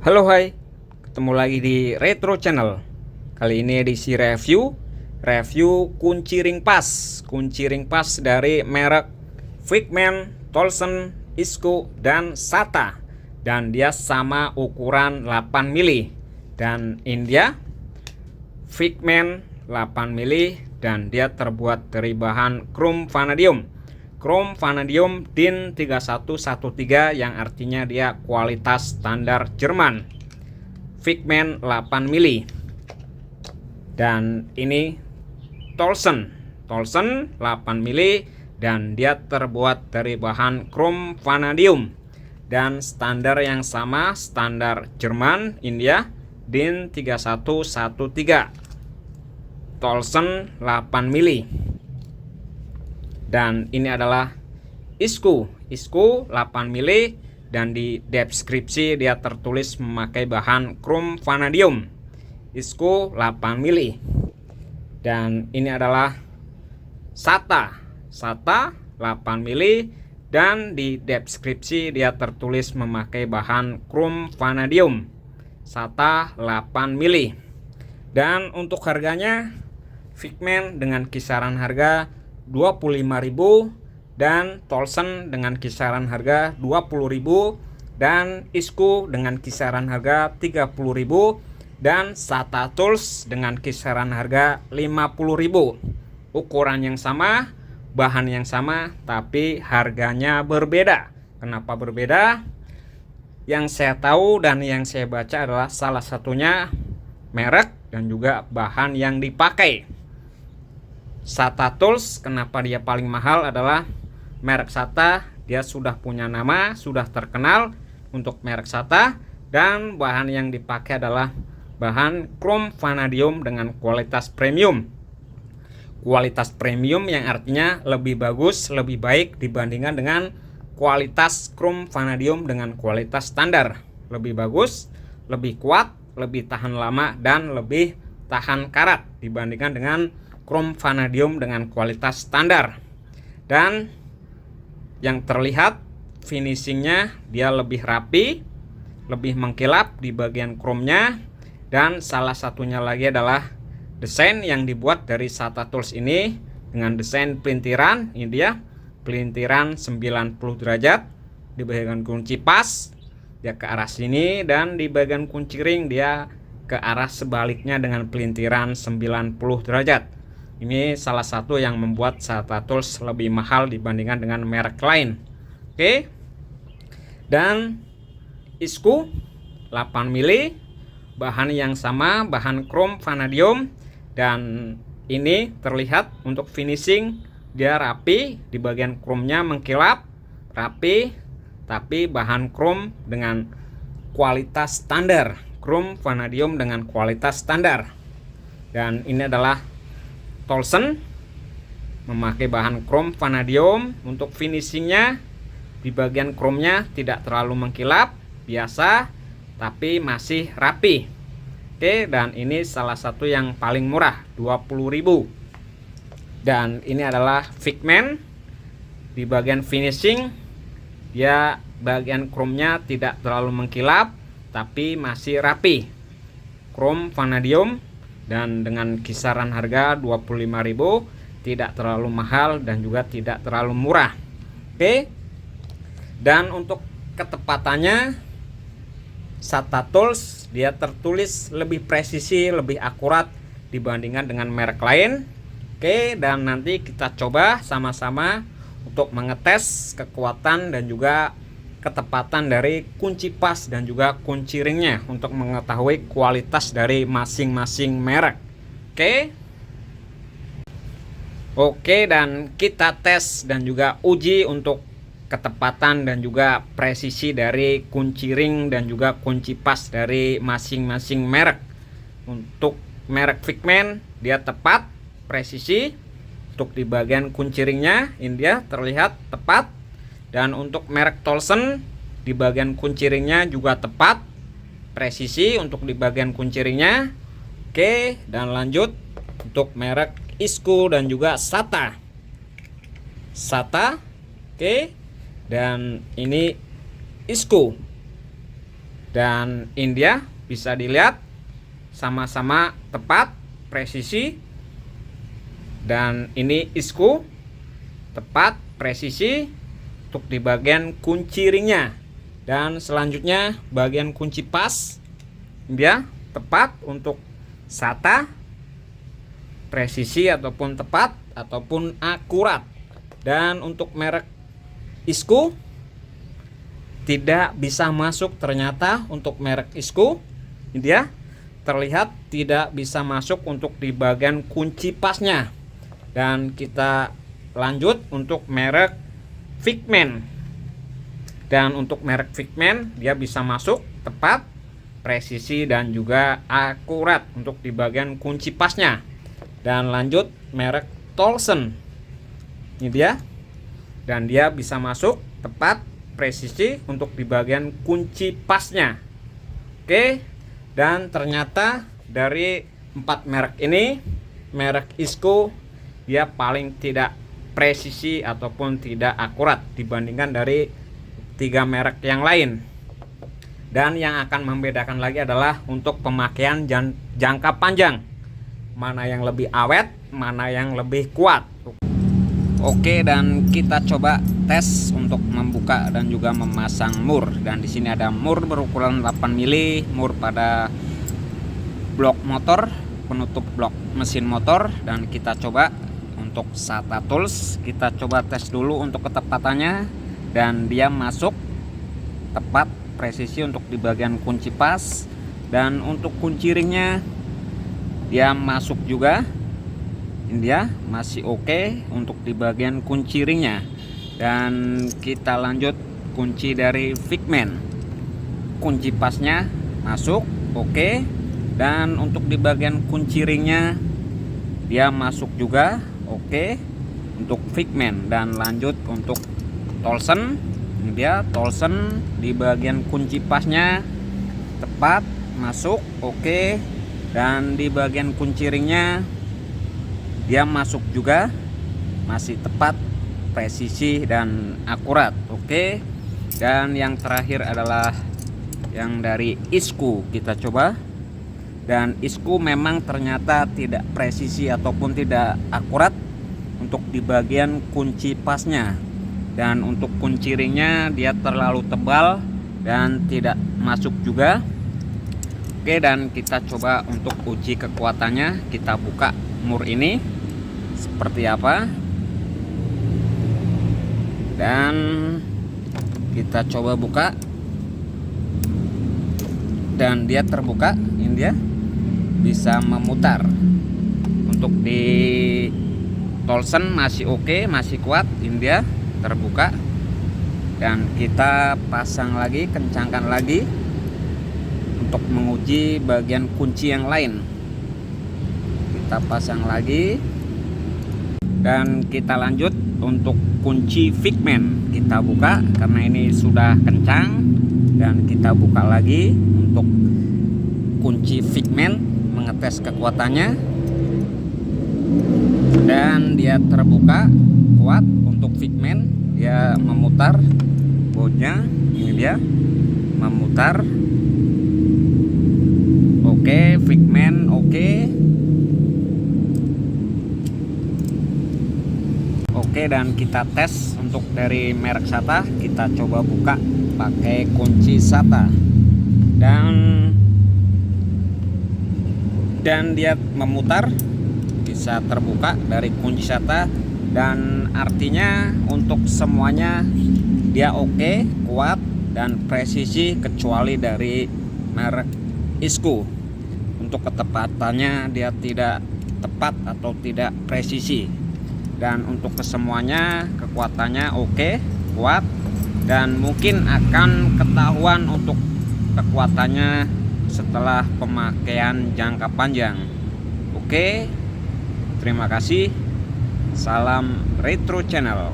Halo hai, ketemu lagi di Retro Channel. Kali ini edisi review kunci ring pas dari merek Figment, Tolson, Isco, dan SATA. Dan dia sama ukuran 8 mili. Dan India Figment 8 mili dan dia terbuat dari bahan krom vanadium DIN 3113 yang artinya dia kualitas standar Jerman. Figment 8 mili. Dan ini Tolson 8 mili dan dia terbuat dari bahan krom vanadium dan standar yang sama, standar Jerman India DIN 3113 Tolson 8 mili. Dan ini adalah Isco 8 mili dan di deskripsi dia tertulis memakai bahan krom vanadium Isco 8 mili. Dan ini adalah SATA 8 mili dan di deskripsi dia tertulis memakai bahan krom vanadium SATA 8 mili. Dan untuk harganya, Figment dengan kisaran harga 25.000 dan Tolson dengan kisaran harga 20.000 dan Isco dengan kisaran harga 30.000 dan SATA Tools dengan kisaran harga 50.000. Ukuran yang sama, bahan yang sama, tapi harganya berbeda. Kenapa berbeda? Yang saya tahu dan yang saya baca adalah salah satunya merek dan juga bahan yang dipakai. SATA Tools, kenapa dia paling mahal adalah merek SATA, dia sudah punya nama, sudah terkenal untuk merek SATA, dan bahan yang dipakai adalah bahan krom vanadium dengan kualitas premium. Kualitas premium yang artinya lebih bagus, lebih baik dibandingkan dengan kualitas krom vanadium dengan kualitas standar. Lebih bagus, lebih kuat, lebih tahan lama, dan lebih tahan karat dibandingkan dengan krom vanadium dengan kualitas standar. Dan yang terlihat finishingnya dia lebih rapi, lebih mengkilap di bagian kromnya. Dan salah satunya lagi adalah desain yang dibuat dari SATA Tools ini dengan desain pelintiran. Ini dia pelintiran 90 derajat di bagian kunci pas dia ke arah sini, dan di bagian kunci ring dia ke arah sebaliknya dengan pelintiran 90 derajat. Ini salah satu yang membuat SATA Tools lebih mahal dibandingkan dengan merek lain. Oke. Dan Isco 8 mili, bahan yang sama, bahan krom vanadium, dan ini terlihat untuk finishing dia rapi, di bagian kromnya mengkilap, rapi, tapi bahan krom dengan kualitas standar, krom vanadium dengan kualitas standar. Dan ini adalah Tolson memakai bahan krom vanadium. Untuk finishingnya di bagian kromnya tidak terlalu mengkilap, biasa, tapi masih rapi. Oke, dan ini salah satu yang paling murah, 20.000. Dan ini adalah Figment. Di bagian finishing dia bagian kromnya tidak terlalu mengkilap, tapi masih rapi, krom vanadium, dan dengan kisaran harga 25.000, tidak terlalu mahal dan juga tidak terlalu murah. Oke. Dan untuk ketepatannya, SATA Tools dia tertulis lebih presisi, lebih akurat dibandingkan dengan merek lain. Oke, dan nanti kita coba sama-sama untuk mengetes kekuatan dan juga ketepatan dari kunci pas dan juga kunci ringnya untuk mengetahui kualitas dari masing-masing merek. Oke, dan kita tes dan juga uji untuk ketepatan dan juga presisi dari kunci ring dan juga kunci pas dari masing-masing merek. Untuk merek Figment dia tepat, presisi. Untuk di bagian kunci ringnya ini dia terlihat tepat. Dan untuk merek Tolson di bagian kunci ringnya juga tepat, presisi untuk di bagian kunci ringnya. Oke, dan lanjut untuk merek Isco dan juga SATA. Oke, dan ini Isco Dan India bisa dilihat sama-sama tepat, presisi. Dan ini ISKO tepat, presisi untuk di bagian kunci ringnya. Dan selanjutnya bagian kunci pas, dia tepat untuk SATA, presisi ataupun tepat ataupun akurat. Dan untuk merek ISKO tidak bisa masuk, ternyata untuk merek ISKO dia terlihat tidak bisa masuk untuk di bagian kunci pasnya. Dan kita lanjut untuk merek Figment. Dan untuk merek Figment dia bisa masuk tepat, presisi dan juga akurat untuk di bagian kunci pasnya. Dan lanjut merek Tolson. Ini dia. Dan dia bisa masuk tepat, presisi untuk di bagian kunci pasnya. Oke. Dan ternyata dari 4 merek ini, merek ISKO dia paling tidak presisi ataupun tidak akurat dibandingkan dari 3 merek yang lain. Dan yang akan membedakan lagi adalah untuk pemakaian jangka panjang, mana yang lebih awet, mana yang lebih kuat. Oke, dan kita coba tes untuk membuka dan juga memasang mur. Dan di sini ada mur berukuran 8 mili, mur pada blok motor, penutup blok mesin motor. Dan kita coba untuk SATA tools, kita coba tes dulu untuk ketepatannya. Dan dia masuk tepat, presisi untuk di bagian kunci pas. Dan untuk kunci ringnya dia masuk juga. Ini dia masih oke untuk di bagian kunci ringnya. Dan kita lanjut kunci dari Figment, kunci pasnya masuk oke. Dan untuk di bagian kunci ringnya dia masuk juga oke untuk Figment. Dan lanjut untuk Tolson, ini dia Tolson di bagian kunci pasnya tepat, masuk oke. Dan di bagian kunci ringnya dia masuk juga, masih tepat, presisi dan akurat. Oke. Dan yang terakhir adalah yang dari ISKO, kita coba. Dan ISKO memang ternyata tidak presisi ataupun tidak akurat untuk di bagian kunci pasnya. Dan untuk kunci ringnya dia terlalu tebal dan tidak masuk juga. Oke, dan kita coba untuk uji kekuatannya. Kita buka mur ini seperti apa, dan kita coba buka. Dan dia terbuka, ini dia bisa memutar. Untuk di Tolson masih oke, masih kuat, ini dia terbuka. Dan kita pasang lagi, kencangkan lagi untuk menguji bagian kunci yang lain. Kita pasang lagi. Dan kita lanjut untuk kunci Figment, kita buka karena ini sudah kencang. Dan kita buka lagi untuk kunci Figment, mengetes kekuatannya. Dan dia terbuka kuat untuk Figment, dia memutar bautnya, ini dia memutar. Oke, Figment oke. Oke, dan kita tes untuk dari merek SATA. Kita coba buka pakai kunci SATA. Dan dia memutar, bisa terbuka dari kunci SATA. Dan artinya untuk semuanya dia oke, kuat dan presisi, kecuali dari merek ISKO. Untuk ketepatannya dia tidak tepat atau tidak presisi. Dan untuk kesemuanya kekuatannya oke, kuat, dan mungkin akan ketahuan untuk kekuatannya setelah pemakaian jangka panjang. Oke, terima kasih. Salam Retro Channel.